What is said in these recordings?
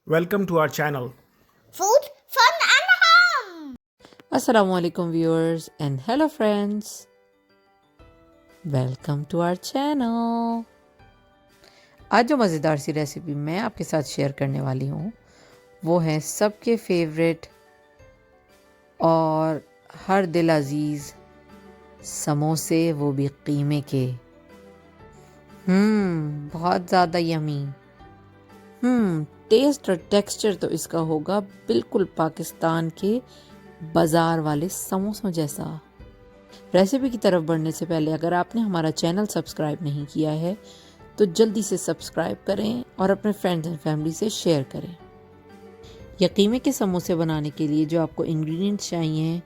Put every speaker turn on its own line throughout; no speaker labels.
Welcome to our channel.
Food, fun and home.
Assalamu alaikum viewers and hello friends. Welcome to our channel. आज जो मज़ेदार सी recipe मैं आपके साथ share करने वाली हूँ वो है सबके फेवरेट और हर दिल अजीज़ समोसे, वो भी कीमे के। बहुत ज़्यादा यमी। टेस्ट और टेक्सचर तो इसका होगा बिल्कुल पाकिस्तान के बाज़ार वाले समोसों जैसा। रेसिपी की तरफ बढ़ने से पहले अगर आपने हमारा चैनल सब्सक्राइब नहीं किया है तो जल्दी से सब्सक्राइब करें और अपने फ्रेंड्स एंड फैमिली से शेयर करें। यकीमे के समोसे बनाने के लिए जो आपको इंग्रेडिएंट्स चाहिए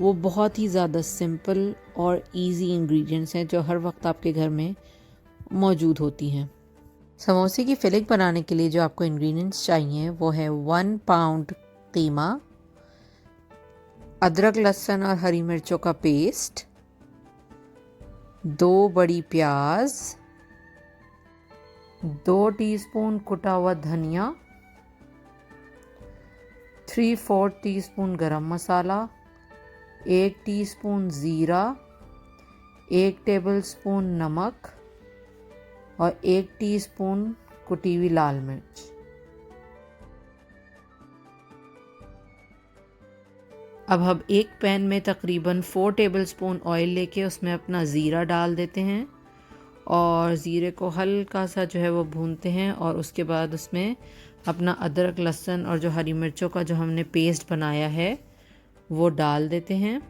वो बहुत ही ज़्यादा सिंपल और इजी इंग्रेडिएंट्स हैं जो हर वक्त आपके घर में मौजूद होती हैं। समोसे की फिलिंग बनाने के लिए जो आपको इंग्रेडिएंट्स चाहिए वो है 1 पाउंड कीमा, अदरक लहसुन और हरी मिर्चों का पेस्ट, 2 बड़ी प्याज, 2 टीस्पून कुटा हुआ धनिया, 3/4 टीस्पून गरम मसाला, 1 टीस्पून ज़ीरा, 1 टेबलस्पून नमक और 1 टीस्पून कुटी हुई लाल मिर्च। अब हम एक पैन में तकरीबन 4 टेबलस्पून ऑयल लेके उसमें अपना ज़ीरा डाल देते हैं और ज़ीरे को हल्का सा जो है वो भूनते हैं और उसके बाद उसमें अपना अदरक लहसुन और जो हरी मिर्चों का जो हमने पेस्ट बनाया है वो डाल देते हैं।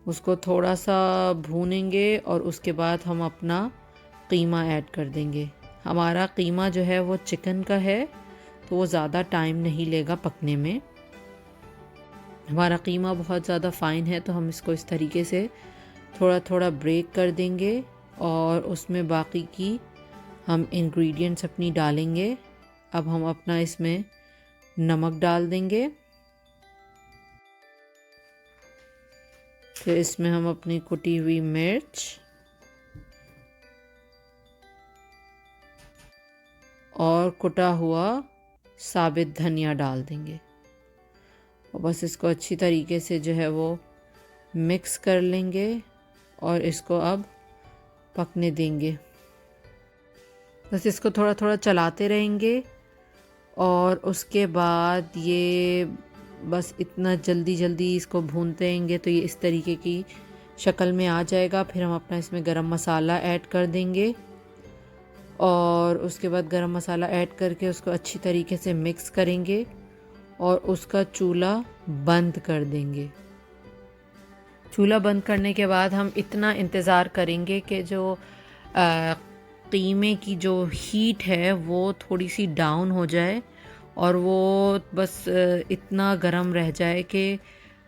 उसको थोड़ा सा भूनेंगे और उसके बाद हम अपना कीमा ऐड कर देंगे। हमारा कीमा जो है वो चिकन का है तो वो ज़्यादा टाइम नहीं लेगा पकने में। हमारा कीमा बहुत ज़्यादा फ़ाइन है तो हम इसको इस तरीके से थोड़ा थोड़ा ब्रेक कर देंगे और उसमें बाकी की हम इंग्रेडिएंट्स अपनी डालेंगे। अब हम अपना इसमें नमक डाल देंगे, फिर इसमें हम अपनी कुटी हुई मिर्च और कुटा हुआ साबित धनिया डाल देंगे और बस इसको अच्छी तरीके से जो है वो मिक्स कर लेंगे और इसको अब पकने देंगे। बस इसको थोड़ा थोड़ा चलाते रहेंगे और उसके बाद ये बस इतना जल्दी जल्दी इसको भूनते रहेंगे तो ये इस तरीके की शक्ल में आ जाएगा। फिर हम अपना इसमें गरम मसाला ऐड कर देंगे और उसके बाद गरम मसाला ऐड करके उसको अच्छी तरीके से मिक्स करेंगे और उसका चूल्हा बंद कर देंगे। चूल्हा बंद करने के बाद हम इतना इंतज़ार करेंगे कि जो कीमे की जो हीट है वो थोड़ी सी डाउन हो जाए और वो बस इतना गर्म रह जाए कि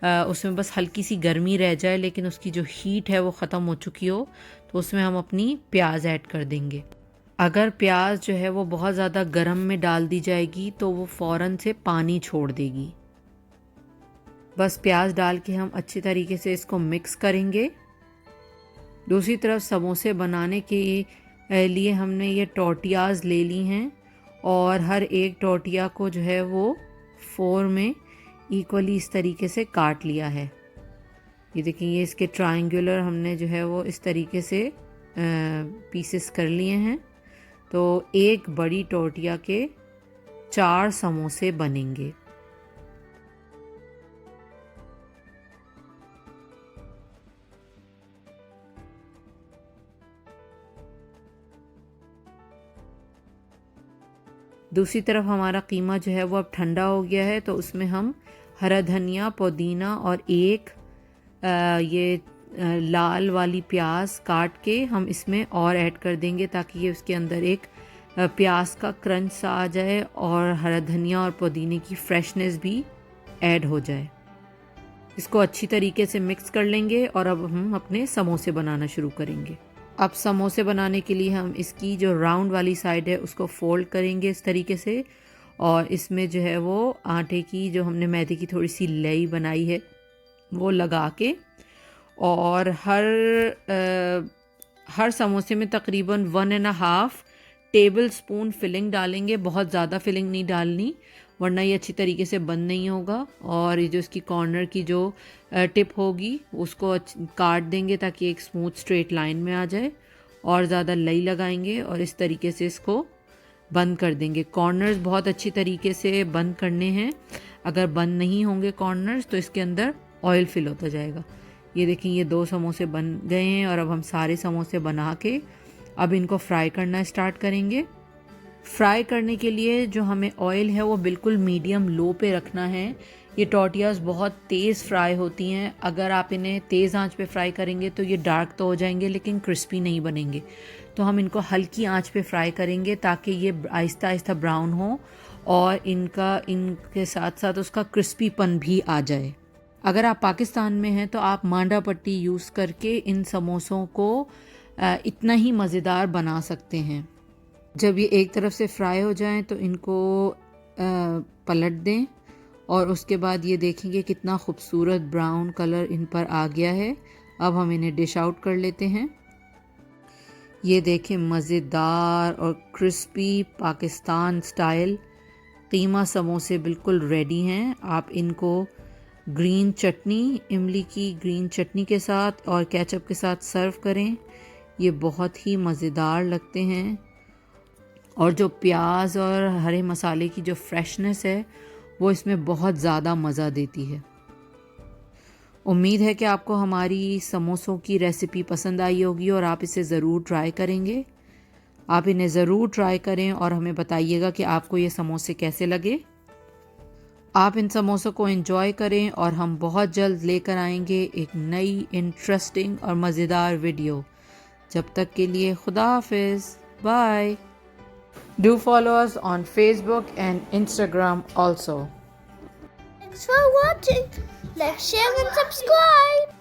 उसमें बस हल्की सी गर्मी रह जाए लेकिन उसकी जो हीट है वो ख़त्म हो चुकी हो। तो उसमें हम अपनी प्याज ऐड कर देंगे। अगर प्याज जो है वो बहुत ज़्यादा गर्म में डाल दी जाएगी तो वो फ़ौरन से पानी छोड़ देगी। बस प्याज डाल के हम अच्छी तरीके से इसको मिक्स करेंगे। दूसरी तरफ समोसे बनाने के लिए हमने ये टोर्टियाज़ ले ली हैं और हर एक टोर्टिया को जो है वो 4 में इक्वली इस तरीके से काट लिया है। ये देखिए, ये इसके ट्रायंगुलर हमने जो है वो इस तरीके से पीसेस कर लिए हैं। तो एक बड़ी टोर्टिया के 4 समोसे बनेंगे। दूसरी तरफ हमारा कीमा जो है वो अब ठंडा हो गया है तो उसमें हम हरा धनिया, पुदीना और एक ये लाल वाली प्याज काट के हम इसमें और ऐड कर देंगे ताकि ये उसके अंदर एक प्याज का क्रंच सा आ जाए और हरा धनिया और पुदीने की फ्रेशनेस भी ऐड हो जाए। इसको अच्छी तरीके से मिक्स कर लेंगे और अब हम अपने समोसे बनाना शुरू करेंगे। अब समोसे बनाने के लिए हम इसकी जो राउंड वाली साइड है उसको फोल्ड करेंगे इस तरीके से और इसमें जो है वो आटे की जो हमने मैदे की थोड़ी सी लेई बनाई है वो लगा के और हर समोसे में तकरीबन 1.5 टेबल स्पून फिलिंग डालेंगे, बहुत ज़्यादा फिलिंग नहीं डालनी वरना ये अच्छी तरीके से बंद नहीं होगा। और ये जो इसकी कॉर्नर की जो टिप होगी उसको काट देंगे ताकि एक स्मूथ स्ट्रेट लाइन में आ जाए, और ज़्यादा लई लगाएंगे और इस तरीके से इसको बंद कर देंगे। कॉर्नर्स बहुत अच्छी तरीके से बंद करने हैं, अगर बंद नहीं होंगे कॉर्नर्स तो इसके अंदर ऑयल फिल होता जाएगा। ये देखें, ये 2 समोसे बन गए हैं और अब हम सारे समोसे बना के अब इनको फ्राई करना स्टार्ट करेंगे। फ्राई करने के लिए जो हमें ऑयल है वो बिल्कुल मीडियम लो पे रखना है। ये टॉर्टियाज़ बहुत तेज़ फ्राई होती हैं, अगर आप इन्हें तेज़ आंच पे फ्राई करेंगे तो ये डार्क तो हो जाएंगे लेकिन क्रिस्पी नहीं बनेंगे। तो हम इनको हल्की आंच पे फ्राई करेंगे ताकि ये आहिस्ता आहिस्ता ब्राउन हो और इनके साथ साथ उसका क्रिस्पीपन भी आ जाए। अगर आप पाकिस्तान में हैं तो आप मांडा पट्टी यूज़ करके इन समोसों को इतना ही मज़ेदार बना सकते हैं। जब ये एक तरफ से फ्राई हो जाएं तो इनको पलट दें और उसके बाद ये देखेंगे कितना खूबसूरत ब्राउन कलर इन पर आ गया है। अब हम इन्हें डिश आउट कर लेते हैं। ये देखें, मज़ेदार और क्रिस्पी पाकिस्तान स्टाइल कीमा समोसे बिल्कुल रेडी हैं। आप इनको ग्रीन चटनी, इमली की ग्रीन चटनी के साथ और केचप के साथ सर्व करें, ये बहुत ही मज़ेदार लगते हैं। और जो प्याज और हरे मसाले की जो फ्रेशनेस है वो इसमें बहुत ज़्यादा मज़ा देती है। उम्मीद है कि आपको हमारी समोसों की रेसिपी पसंद आई होगी और आप इसे ज़रूर ट्राई करेंगे। आप इन्हें ज़रूर ट्राई करें और हमें बताइएगा कि आपको ये समोसे कैसे लगे। आप इन समोसों को एंजॉय करें और हम बहुत जल्द लेकर आएंगे एक नई इंटरेस्टिंग और मज़ेदार वीडियो। जब तक के लिए खुदा हाफिज़, bye. Do follow us on Facebook and Instagram also.
Thanks for watching. Like, share and subscribe.